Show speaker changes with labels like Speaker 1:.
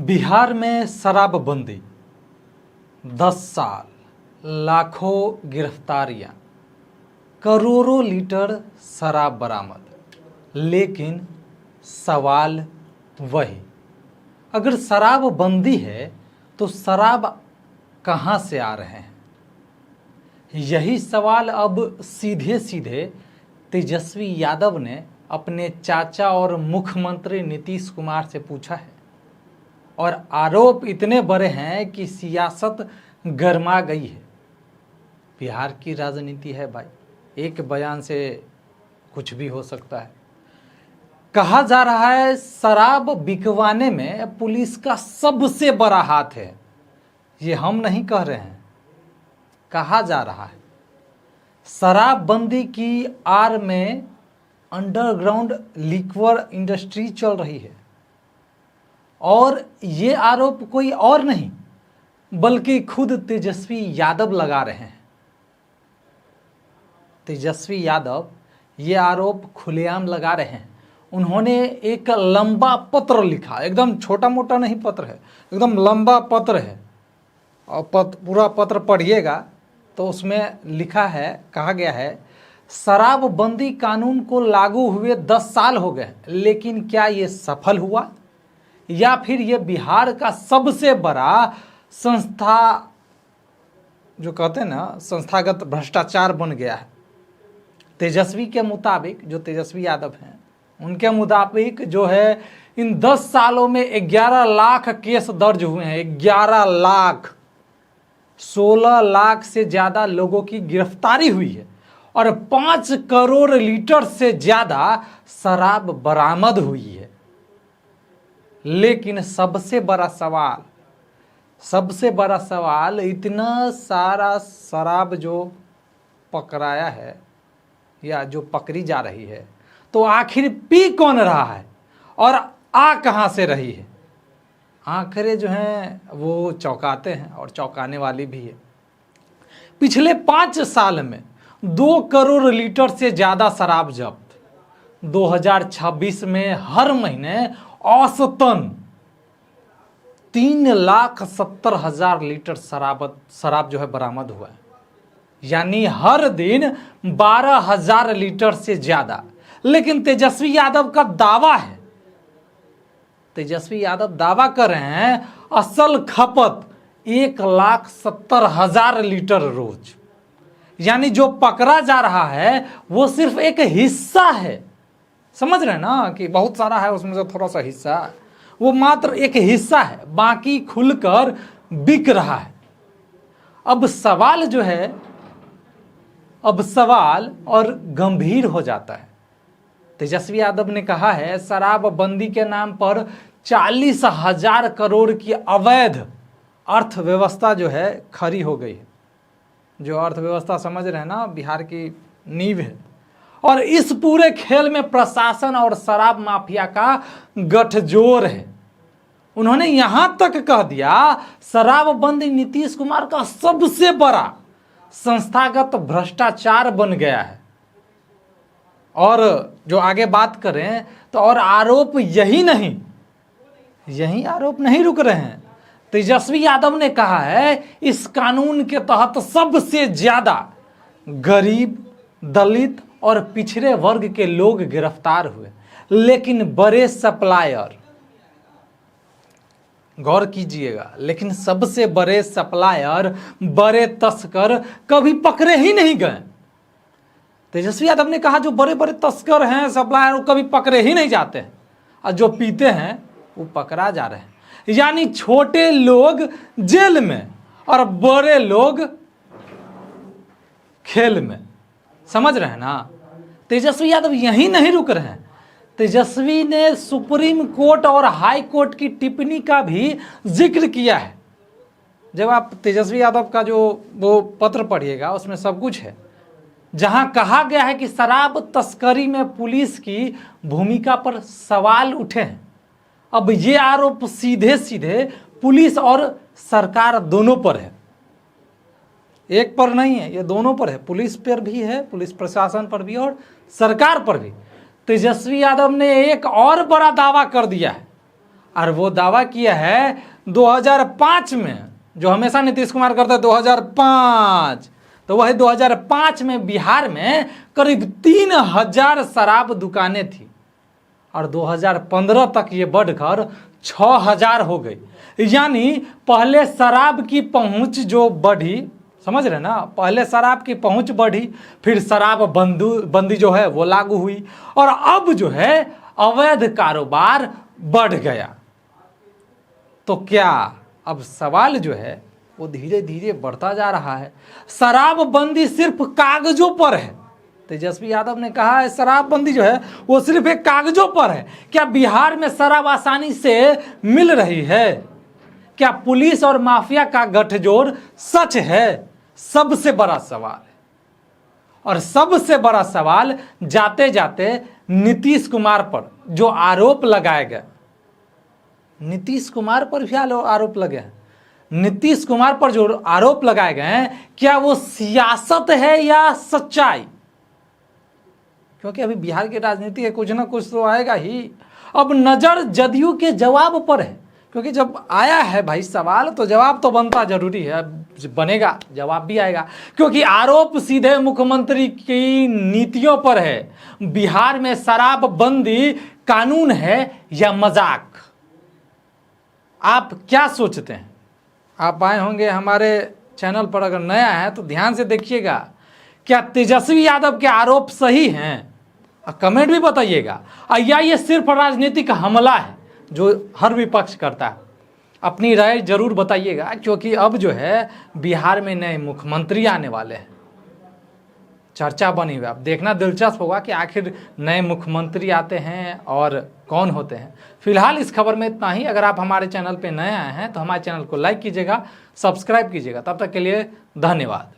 Speaker 1: बिहार में शराबबंदी, 10 साल, लाखों गिरफ्तारियां, करोड़ों लीटर शराब बरामद। लेकिन सवाल वही, अगर शराबबंदी है तो शराब कहां से आ रहे हैं? यही सवाल अब सीधे सीधे तेजस्वी यादव ने अपने चाचा और मुख्यमंत्री नीतीश कुमार से पूछा है। और आरोप इतने बड़े हैं कि सियासत गर्मा गई है। बिहार की राजनीति है भाई, एक बयान से कुछ भी हो सकता है। कहा जा रहा है शराब बिकवाने में पुलिस का सबसे बड़ा हाथ है। ये हम नहीं कह रहे हैं, कहा जा रहा है। शराबबंदी की आड़ में अंडरग्राउंड लिक्वर इंडस्ट्री चल रही है। और ये आरोप कोई और नहीं बल्कि खुद तेजस्वी यादव लगा रहे हैं। तेजस्वी यादव ये आरोप खुलेआम लगा रहे हैं। उन्होंने एक लंबा पत्र लिखा, एकदम छोटा मोटा नहीं पत्र है, एकदम लंबा पत्र है। और पूरा पत्र पढ़िएगा तो उसमें लिखा है, कहा गया है, शराबबंदी कानून को लागू हुए 10 साल हो गए, लेकिन क्या ये सफल हुआ या फिर ये बिहार का सबसे बड़ा जो कहते हैं ना, संस्थागत भ्रष्टाचार बन गया है। तेजस्वी के मुताबिक, जो तेजस्वी यादव हैं उनके मुताबिक जो है, इन 10 सालों में 11 लाख केस दर्ज हुए हैं। 11 लाख, 16 लाख से ज़्यादा लोगों की गिरफ्तारी हुई है और 5 करोड़ लीटर से ज़्यादा शराब बरामद हुई है। लेकिन सबसे बड़ा सवाल, इतना सारा शराब जो पकड़ाया है या जो पकड़ी जा रही है, तो आखिर पी कौन रहा है और आ कहां से रही है? आंकड़े जो हैं वो चौंकाते हैं और चौंकाने वाली भी है। पिछले 5 साल में 2 करोड़ लीटर से ज़्यादा शराब जब्त। 2026 में हर महीने औसतन 3,70,000 लीटर शराब जो है बरामद हुआ है। यानी हर दिन 12,000 लीटर से ज़्यादा। लेकिन तेजस्वी यादव का दावा है, तेजस्वी यादव दावा कर रहे हैं असल खपत 1,70,000 लीटर रोज। यानी जो पकड़ा जा रहा है वो सिर्फ एक हिस्सा है। समझ रहे हैं ना कि बहुत सारा है, उसमें से थोड़ा सा हिस्सा, वो मात्र एक हिस्सा है, बाकी खुलकर बिक रहा है। अब सवाल और गंभीर हो जाता है। तेजस्वी यादव ने कहा है शराबबंदी के नाम पर 40,000 करोड़ की अवैध अर्थव्यवस्था जो है खड़ी हो गई है। जो अर्थव्यवस्था समझ रहे हैं ना, बिहार की नींव है। और इस पूरे खेल में प्रशासन और शराब माफिया का गठजोड़ है। उन्होंने यहां तक कह दिया शराबबंदी नीतीश कुमार का सबसे बड़ा संस्थागत भ्रष्टाचार बन गया है। और जो आगे बात करें तो और आरोप यही आरोप नहीं रुक रहे हैं। तेजस्वी यादव ने कहा है इस कानून के तहत सबसे ज्यादा गरीब, दलित और पिछड़े वर्ग के लोग गिरफ्तार हुए। लेकिन बड़े सप्लायर, गौर कीजिएगा, लेकिन सबसे बड़े सप्लायर, बड़े तस्कर कभी पकड़े ही नहीं गए। तेजस्वी यादव ने कहा जो बड़े बड़े तस्कर हैं, सप्लायर, वो कभी पकड़े ही नहीं जाते हैं। और जो पीते हैं वो पकड़ा जा रहे हैं। यानी छोटे लोग जेल में और बड़े लोग खेल में। समझ रहे हैं ना? तेजस्वी यादव यहीं नहीं रुक रहे हैं। तेजस्वी ने सुप्रीम कोर्ट और हाई कोर्ट की टिप्पणी का भी जिक्र किया है। जब आप तेजस्वी यादव का जो वो पत्र पढ़िएगा उसमें सब कुछ है, जहां कहा गया है कि शराब तस्करी में पुलिस की भूमिका पर सवाल उठे हैं। अब ये आरोप सीधे सीधे पुलिस और सरकार दोनों पर है, एक पर नहीं है, ये दोनों पर है। पुलिस पर भी है, पुलिस प्रशासन पर भी और सरकार पर भी। तेजस्वी यादव ने एक और बड़ा दावा कर दिया है। और वो दावा किया है 2005 में, जो हमेशा नीतीश कुमार करता है 2005, तो वही 2005 में बिहार में करीब 3000 शराब दुकानें थी और 2015 तक ये बढ़कर 6000 हो गई। यानी पहले शराब की पहुंच जो बढ़ी, समझ रहे ना, पहले शराब की पहुंच बढ़ी, फिर शराब बंदी जो है वो लागू हुई और अब जो है अवैध कारोबार बढ़ गया। तो क्या अब सवाल जो है वो धीरे धीरे बढ़ता जा रहा है। शराबबंदी सिर्फ कागजों पर है। तेजस्वी यादव ने कहा है शराबबंदी जो है वो सिर्फ एक कागजों पर है। क्या बिहार में शराब आसानी से मिल रही है? क्या पुलिस और माफिया का गठजोड़ सच है? सबसे बड़ा सवाल है। और सबसे बड़ा सवाल जाते जाते नीतीश कुमार पर जो आरोप लगाए गए, नीतीश कुमार पर भी आरोप लगे हैं। नीतीश कुमार पर जो आरोप लगाए गए हैं, क्या वो सियासत है या सच्चाई? क्योंकि अभी बिहार की राजनीति है, कुछ ना कुछ तो आएगा ही। अब नजर जदयू के जवाब पर है, क्योंकि जब आया है भाई सवाल तो जवाब तो बनता जरूरी है, बनेगा, जवाब भी आएगा। क्योंकि आरोप सीधे मुख्यमंत्री की नीतियों पर है। बिहार में शराबबंदी कानून है या मजाक? आप क्या सोचते हैं? आप आए होंगे हमारे चैनल पर, अगर नया है तो ध्यान से देखिएगा। क्या तेजस्वी यादव के आरोप सही हैं? कमेंट भी बताइएगा। या ये सिर्फ राजनीतिक हमला है जो हर विपक्ष करता है? अपनी राय जरूर बताइएगा, क्योंकि अब जो है बिहार में नए मुख्यमंत्री आने वाले हैं, चर्चा बनी हुई। अब देखना दिलचस्प होगा कि आखिर नए मुख्यमंत्री आते हैं और कौन होते हैं। फिलहाल इस खबर में इतना ही। अगर आप हमारे चैनल पे नए आए हैं तो हमारे चैनल को लाइक कीजिएगा, सब्सक्राइब कीजिएगा। तब तक के लिए धन्यवाद।